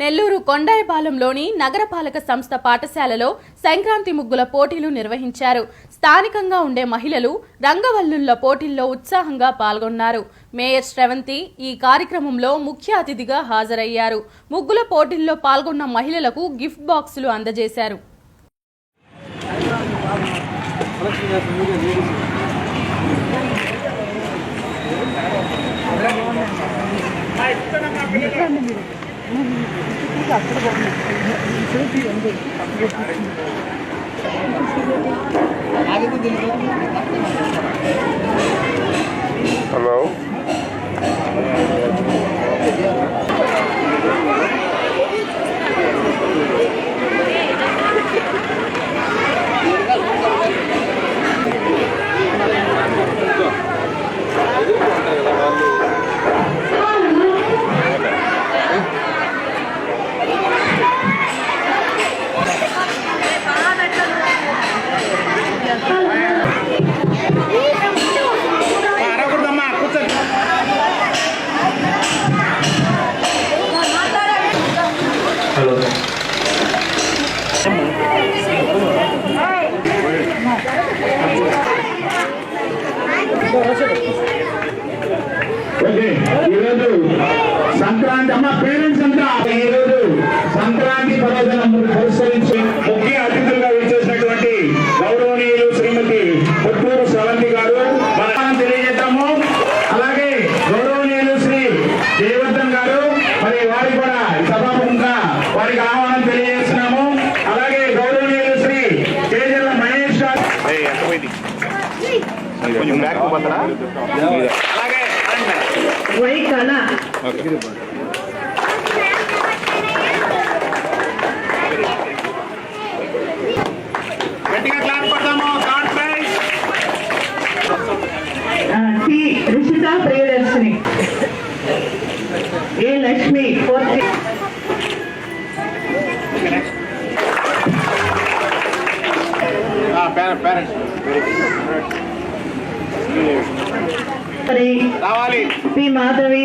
నెల్లూరు కొండాయిపాలెంలోని నగరపాలక సంస్థ పాఠశాలలో సంక్రాంతి ముగ్గుల పోటీలు నిర్వహించారు. స్థానికంగా ఉండే మహిళలు రంగవల్లుల పోటీల్లో ఉత్సాహంగా పాల్గొన్నారు. మేయర్ శ్రవంతి ఈ కార్యక్రమంలో ముఖ్య అతిథిగా హాజరయ్యారు. ముగ్గుల పోటీల్లో పాల్గొన్న మహిళలకు గిఫ్ట్ బాక్సులు అందజేశారు. Hello. సంక్రాంతి అమ్మ పేరెంట్స్ అంతా ఈరోజు సంక్రాంతి పర్వదినం పురస్కరించి ముఖ్య అతిథులుగా విచ్చేసినటువంటి గౌరవనీయులు శ్రీమతి పుత్తూరు శ్రవంతి గారు మనం తెలియజేద్దాము. అలాగే గౌరవనీయులు శ్రీ జయవర్ధన్ గారు మరి వారికి కూడా సభాముఖంగా వారికి ఆహ్వానం తెలియజేస్తున్నాము. అలాగే గౌరవనీయులు శ్రీ కేజర్ల మహేష్ గారు అలాగే గట్టిగా క్లాప్ కొడతాము. రుషిత ప్రియదర్శిని ఏ లక్ష్మి రావాలి. P Madhavi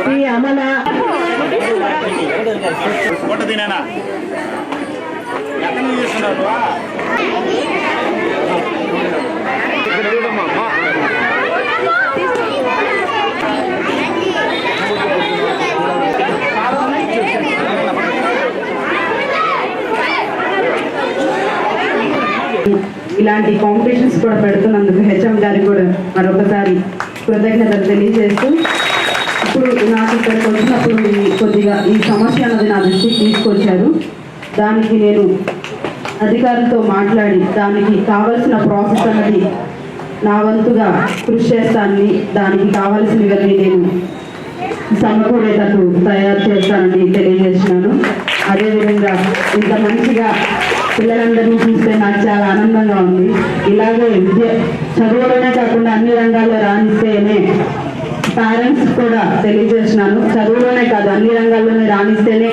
P Amala photo తినేనా ఎక్కడ నుంచి చేస్తున్నారు? ఇలాంటి కాంపిటీషన్స్ కూడా పెడుతున్నందుకు హెచ్ఎం గారికి కూడా మరొకసారి కృతజ్ఞతలు తెలియజేస్తూ, ఇప్పుడు నాకు ఇక్కడికి వచ్చినప్పుడు కొద్దిగా ఈ సమస్య అన్నది నా దృష్టికి తీసుకొచ్చారు. దానికి నేను అధికారులతో మాట్లాడి దానికి కావలసిన ప్రాసెస్ అన్నది నా వంతుగా కృషి చేస్తానని, దానికి కావాల్సినవన్నీ నేను సమకూరేటట్టు తయారు చేస్తానని తెలియజేస్తున్నాను. అదేవిధంగా ఇంత మంచిగా పిల్లలందరినీ చూస్తే నాకు చాలా ఆనందంగా ఉంది. ఇలాగే చదువులోనే కాకుండా అన్ని రంగాల్లో రాణిస్తేనే పేరెంట్స్ కూడా తెలియజేస్తున్నాను. చదువులోనే కాదు అన్ని రంగాల్లోనే రాణిస్తేనే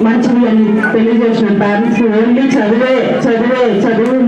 మంచిది అని తెలియజేస్తున్నాను. పేరెంట్స్ ఓన్లీ చదువు